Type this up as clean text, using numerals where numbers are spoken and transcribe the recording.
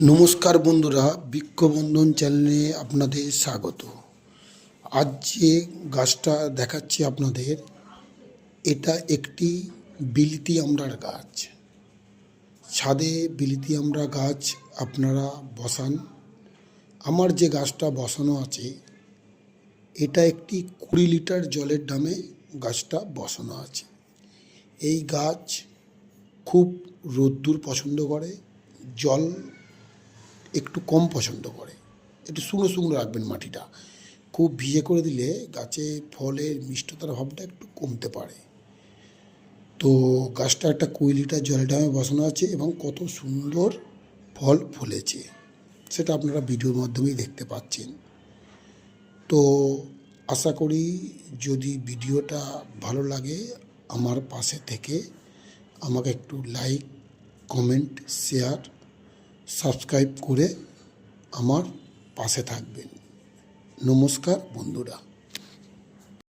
নমস্কার বন্ধুরা, বৃক্ষবন্ধন চ্যানেলে আপনাদের স্বাগত। আজ যে গাছটা দেখাচ্ছি আপনাদের, এটা একটি বিলিতি আমড়ার গাছ। ছাদে বিলিতি আমড়া গাছ আপনারা বসান। আমার যে গাছটা বসানো আছে, এটা একটি 20 লিটার জলের ড্রামে গাছটা বসানো আছে। এই গাছ খুব রোদ্দুর পছন্দ করে, জল একটু কম পছন্দ করে। একটু শুকনো শুকনো রাখবেন মাটিটা। খুব ভিজে করে দিলে গাছে ফলের মিষ্টতার ভাবটা একটু কমতে পারে। তো গাছটা একটা 20 লিটার জলের ড্রামে বসানো আছে এবং কত সুন্দর ফল ফলেছে সেটা আপনারা ভিডিওর মাধ্যমেই দেখতে পাচ্ছেন। তো আশা করি যদি ভিডিওটা ভালো লাগে আমার পাশে থেকে আমাকে একটু লাইক, কমেন্ট, শেয়ার, সাবস্ক্রাইব করে আমার পাশে থাকবেন। নমস্কার বন্ধুরা।